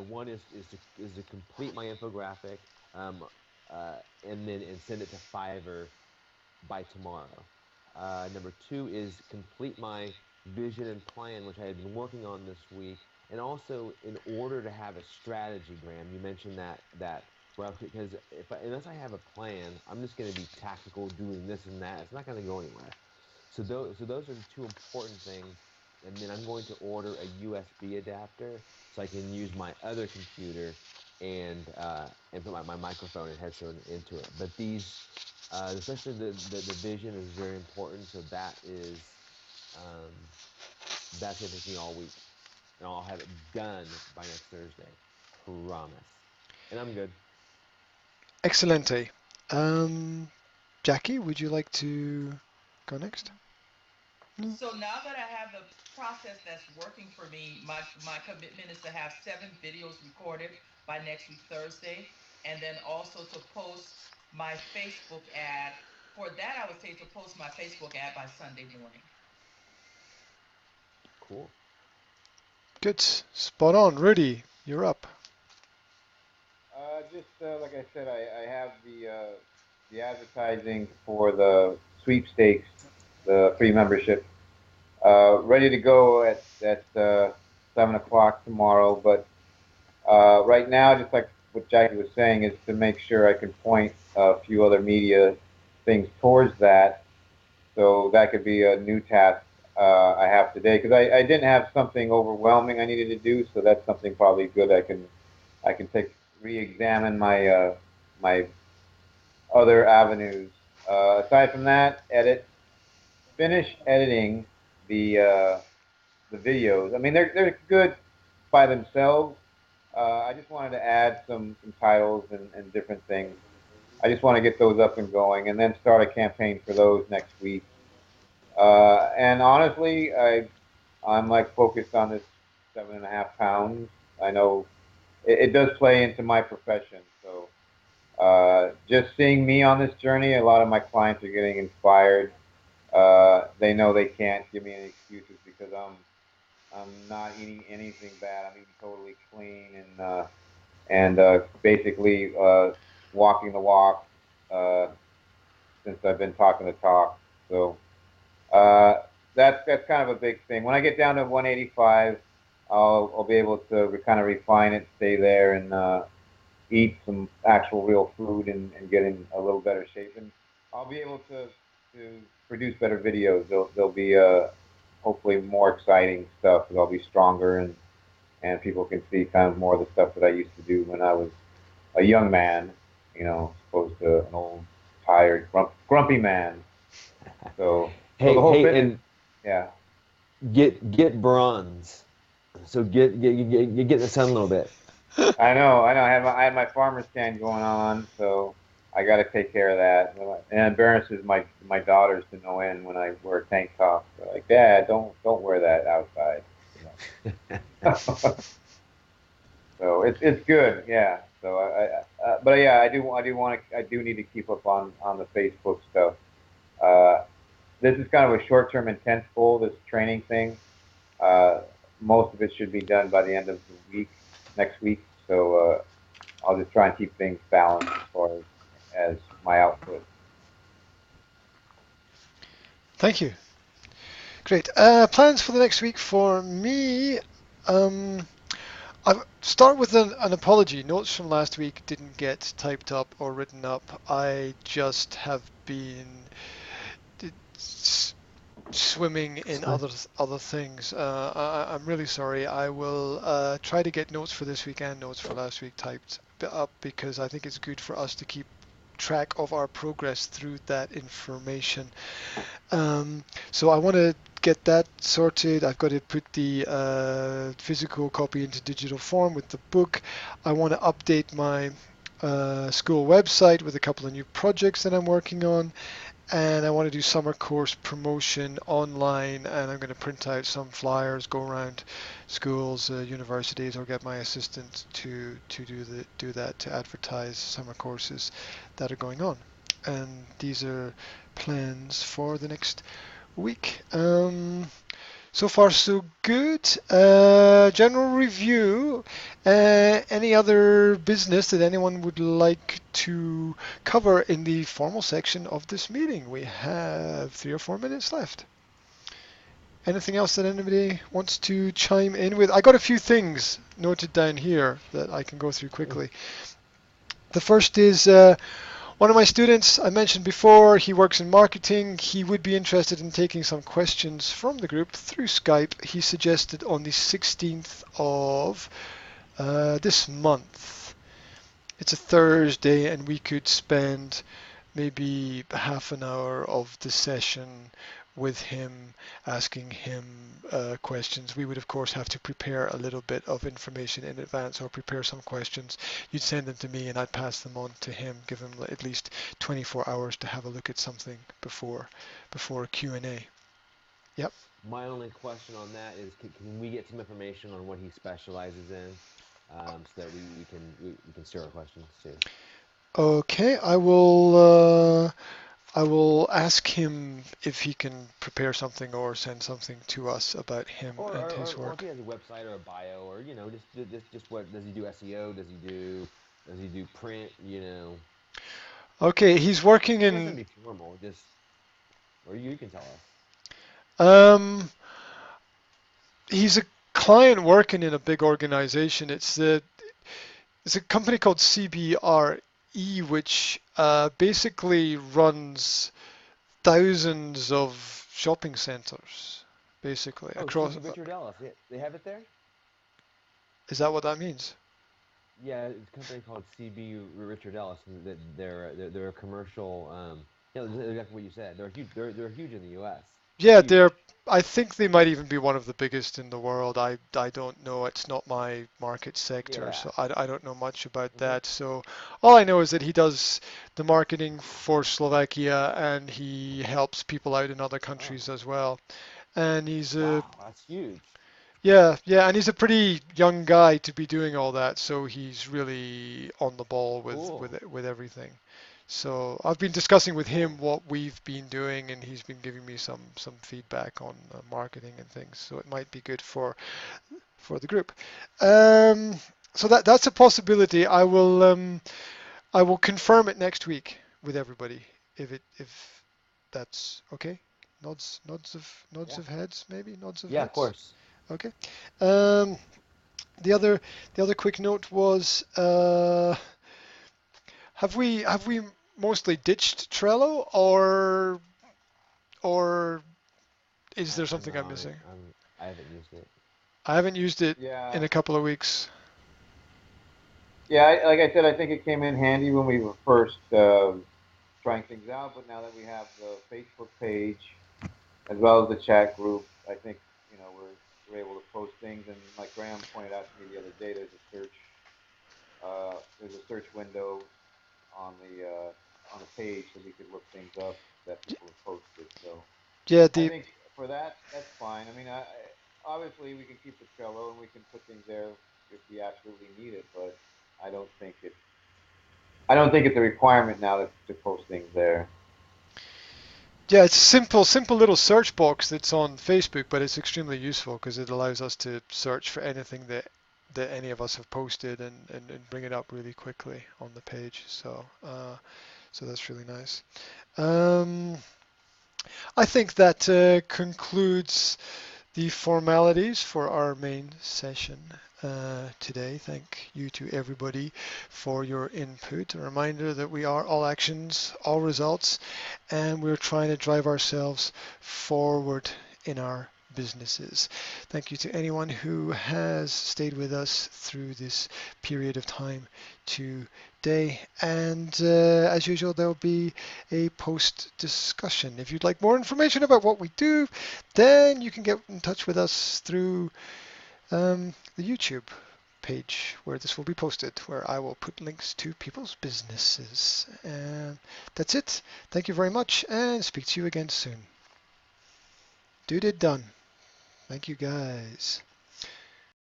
one is to complete my infographic, um, and send it to Fiverr by tomorrow. Number two is complete my vision and plan, which I had been working on this week, and also in order to have a strategy. Graham, you mentioned that well, because unless I have a plan, I'm just going to be tactical, doing this and that. It's not going to go anywhere. So those are the two important things. And then I'm going to order a USB adapter so I can use my other computer and put my microphone and headset into it. But especially the vision is very important. So um, that's gonna take me all week, and I'll have it done by next Thursday. Promise. And I'm good. Excelente. Um, Jackie, would you like to go next? No? So now that I have the process that's working for me, my commitment is to have 7 videos recorded by next week Thursday, and then also to post my Facebook ad. For that, I would say to post my Facebook ad by Sunday morning. Cool. Good. Spot on. Rudy, you're up. Just like I said, I have the advertising for the sweepstakes, the free membership, ready to go at 7 o'clock tomorrow. But right now, just like what Jackie was saying, is to make sure I can point a few other media things towards that. So that could be a new task I have today because I didn't have something overwhelming I needed to do. So that's something probably good I can take re-examine my other avenues. Aside from that, finish editing the the videos. I mean, they're good by themselves. I just wanted to add some titles and different things. I just want to get those up and going, and then start a campaign for those next week. And honestly, I'm like focused on this 7.5 pounds. I know it does play into my profession, so just seeing me on this journey, a lot of my clients are getting inspired. They know they can't give me any excuses because I'm not eating anything bad. I'm eating totally clean and basically walking the walk uh, since I've been talking the talk. So uh, that's kind of a big thing. When I get down to 185, I'll be able to kind of refine it, stay there, and eat some actual real food and get in a little better shape. And I'll be able to produce better videos. They'll be hopefully more exciting stuff. They'll be stronger and people can see kind of more of the stuff that I used to do when I was a young man, as opposed to an old, tired, grumpy man. So the Hey, whole hey, fitness, and Yeah. Get bronze. So get in the sun a little bit. I know. I had my farmer stand going on, so I got to take care of that. And it embarrasses my daughters to no end when I wear tank tops. They're like, Dad, don't wear that outside. So it's good, yeah. So but yeah, I do need to keep up on the Facebook stuff. Uh, this is kind of a short-term intense goal. This training thing. Uh, Most of it should be done by the end of the week, next week. So I'll just try and keep things balanced as far as my output. Thank you. Great. Plans for the next week for me. Um, I'll start with an apology. Notes from last week didn't get typed up or written up. I just have been swimming in other things. I'm really sorry. I will try to get notes for this week and notes for last week typed up because I think it's good for us to keep track of our progress through that information. So I want to get that sorted. I've got to put the physical copy into digital form with the book. I want to update my school website with a couple of new projects that I'm working on. And I want to do summer course promotion online, and I'm going to print out some flyers, go around schools, universities, or get my assistant to do that to advertise summer courses that are going on. And these are plans for the next week. So far, so good. General review. Any other business that anyone would like to cover in the formal section of this meeting? We have 3 or 4 minutes left. Anything else that anybody wants to chime in with? I got a few things noted down here that I can go through quickly. The first is one of my students, I mentioned before, he works in marketing. He would be interested in taking some questions from the group through Skype. He suggested on the 16th of this month. It's a Thursday, and we could spend maybe half an hour of the session with him, asking him questions. We would, of course, have to prepare a little bit of information in advance or prepare some questions. You'd send them to me, and I'd pass them on to him, give him at least 24 hours to have a look at something before Q&A. Yep. My only question on that is, can we get some information on what he specializes in, so that we can steer our questions too? Okay, I will ask him if he can prepare something or send something to us about him and his Or if work. he has a website or a bio, or just what does he do? SEO? Does he do print? Okay, he's working It doesn't in have to be formal. Or you can tell us. um he's a client working in a big organization. It's a company called CBRE, which basically runs thousands of shopping centers, basically Oh, across. Richard Ellis. They have it there. Is that what that means? Yeah, it's a company called CB Richard Ellis. They're a commercial. Exactly what you said. They're huge. They're huge in the U.S. Yeah, Huge. I think they might even be one of the biggest in the world. I don't know. It's not my market sector, Yeah. so I don't know much about hmm that. So all I know is that he does the marketing for Slovakia and he helps people out in other Oh, countries as well. And he's a wow, that's huge. yeah, and he's a pretty young guy to be doing all that, so he's really on the ball with Cool. with everything. So I've been discussing with Cool. him what we've been doing, and he's been giving me some feedback on marketing and things. So it might be good for the group. Um, so that's a possibility. I will confirm it next week with everybody if that's okay. Nods Yeah. of heads, maybe nods of Yeah, of heads. course. Okay. Um, the other quick note was have we mostly ditched Trello or is there I something know. I'm missing? I haven't used it. I haven't used it Yeah. in a couple of weeks. Yeah, like I said, I think it came in handy when we were first trying things out. But now that we have the Facebook page, as well as the chat group. I think we're able to post things, and like Graham pointed out to me the other day, there's a search window on the page, so we could look things up that people have posted. So Yeah, I the think for that, that's fine. I mean, obviously we can keep the Trello and we can put things there if we absolutely need it, but I don't think it's I don't think it's a requirement now to post things there. Yeah, it's a simple little search box that's on Facebook, but it's extremely useful because it allows us to search for anything that any of us have posted and bring it up really quickly on the page. So that's really nice. Um, I think that concludes the formalities for our main session today. Thank you to everybody for your input. A reminder that we are all actions, all results, and we're trying to drive ourselves forward in our businesses. Thank you to anyone who has stayed with us through this period of time today. And as usual, there'll be a post discussion. If you'd like more information about what we do, then you can get in touch with us through the YouTube page where this will be posted, where I will put links to people's businesses. And that's it. Thank you very much, and speak to you again soon. Dude, it done. Thank you, guys.